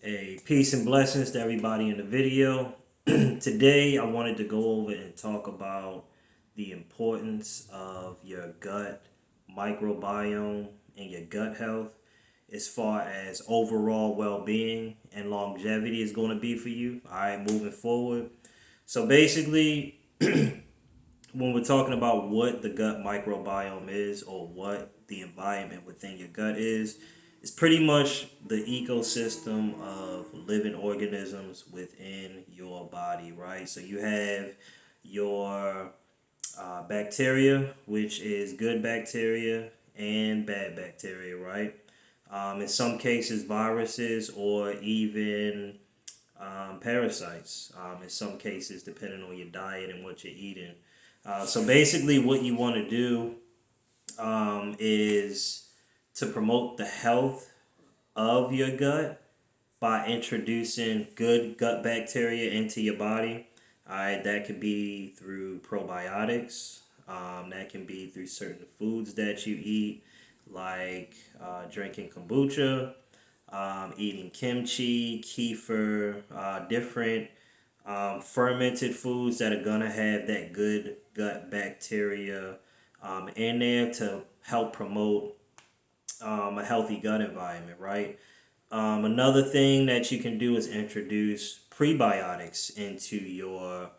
Hey, peace and blessings to everybody in the video. Today, I wanted to go over and talk about the importance of your gut microbiome and your gut health as far as overall well being and longevity is going to be for you. All right, moving forward. So, basically, when we're talking about what the gut microbiome is or what the environment within your gut is, it's pretty much the ecosystem of living organisms within your body, right? So you have your bacteria, which is good bacteria and bad bacteria, right? In some cases, viruses or even parasites. In some cases, depending on your diet and what you're eating. So basically, what you want to do is to promote the health of your gut by introducing good gut bacteria into your body. All right, that could be through probiotics. That can be through certain foods that you eat, like drinking kombucha, eating kimchi, kefir, different fermented foods that are gonna have that good gut bacteria in there to help promote a healthy gut environment, right? Another thing that you can do is introduce prebiotics into your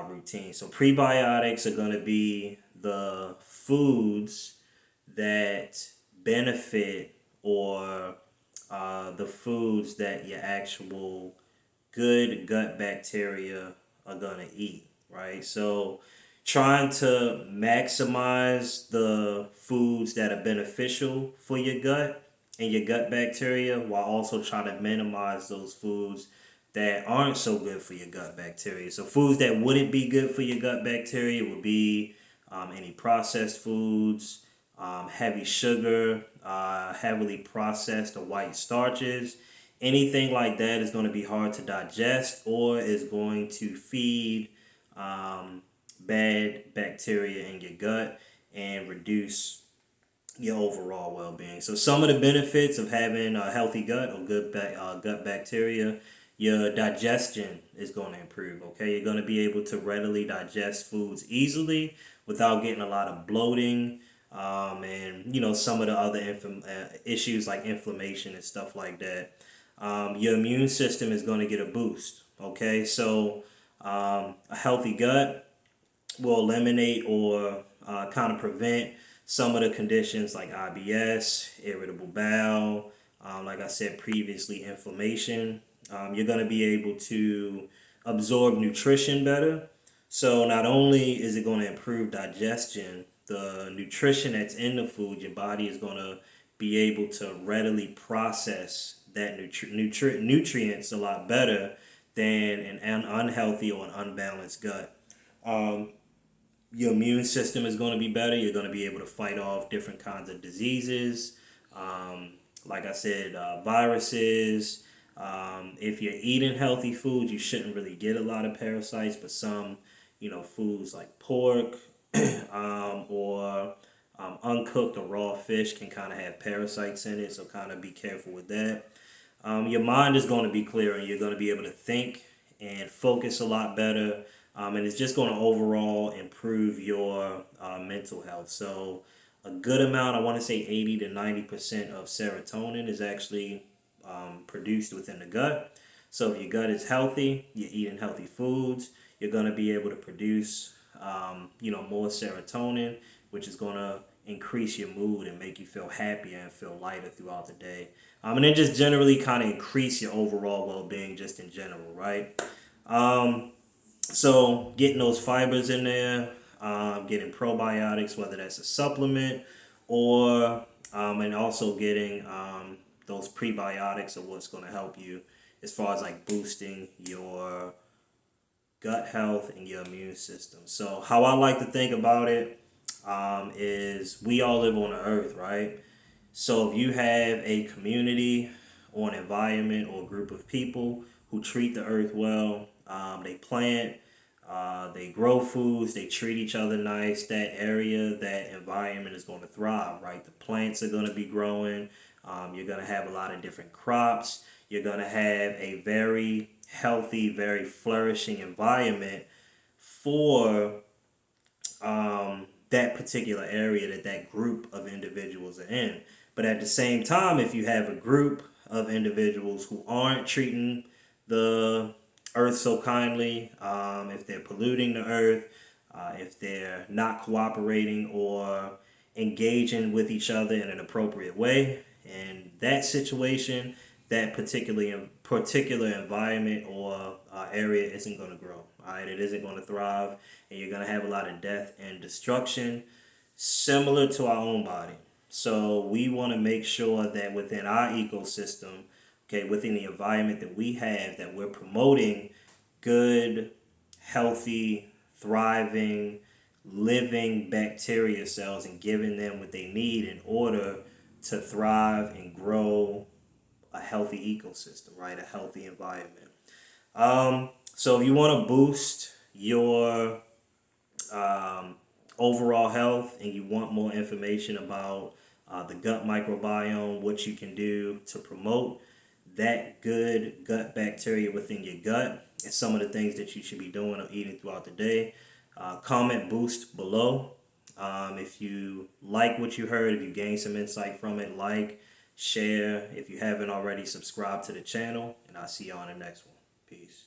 routine. So prebiotics are going to be the foods that benefit or the foods that your actual good gut bacteria are going to eat, right? So trying to maximize the foods that are beneficial for your gut and your gut bacteria while also trying to minimize those foods that aren't so good for your gut bacteria. So foods that wouldn't be good for your gut bacteria would be any processed foods, heavy sugar, heavily processed or white starches. Anything like that is going to be hard to digest or is going to feed bad bacteria in your gut and reduce your overall well-being. So some of the benefits of having a healthy gut or good gut bacteria, your digestion is going to improve. Okay, you're going to be able to readily digest foods easily without getting a lot of bloating, and some of the other issues like inflammation and stuff like that. Your immune system is going to get a boost. Okay, so a healthy gut will eliminate or kind of prevent some of the conditions like IBS, irritable bowel, like I said previously, inflammation. You're going to be able to absorb nutrition better. So not only is it going to improve digestion, the nutrition that's in the food, your body is going to be able to readily process that nutrients a lot better than an unhealthy or an unbalanced gut. Um, your immune system is going to be better. You're going to be able to fight off different kinds of diseases. Um, like I said, viruses. If you're eating healthy foods, you shouldn't really get a lot of parasites, but some, foods like pork or uncooked or raw fish can kind of have parasites in it, so kind of be careful with that. Your mind is going to be clearer and you're going to be able to think and focus a lot better. And it's just going to overall improve your mental health. So, a good amount, I want to say 80 to 90% of serotonin is actually produced within the gut. So, if your gut is healthy, you're eating healthy foods, you're going to be able to produce, more serotonin, which is going to increase your mood and make you feel happier and feel lighter throughout the day. And then just generally kind of increase your overall well being just in general, right? So getting those fibers in there, getting probiotics, whether that's a supplement or and also getting those prebiotics are what's going to help you as far as like boosting your gut health and your immune system. So how I like to think about it is we all live on the earth, right? So if you have a community or an environment or a group of people who treat the earth well, they plant, they grow foods, they treat each other nice, that area, that environment is going to thrive, right? The plants are going to be growing. You're going to have a lot of different crops. you're going to have a very healthy, very flourishing environment for that particular area that that group of individuals are in. But at the same time, if you have a group of individuals who aren't treating the earth so kindly, if they're polluting the earth, if they're not cooperating or engaging with each other in an appropriate way, in that situation, that particular environment or area isn't going to grow. All right, it isn't going to thrive, and you're going to have a lot of death and destruction, similar to our own body. So we want to make sure that within our ecosystem, okay, within the environment that we have, that we're promoting good, healthy, thriving, living bacteria cells and giving them what they need in order to thrive and grow a healthy ecosystem, right? A healthy environment. So if you want to boost your overall health and you want more information about the gut microbiome, what you can do to promote that good gut bacteria within your gut, and some of the things that you should be doing or eating throughout the day, comment boost below. If you like what you heard, if you gained some insight from it, like, share. If you haven't already, subscribe to the channel, and I'll see you on the next one. Peace.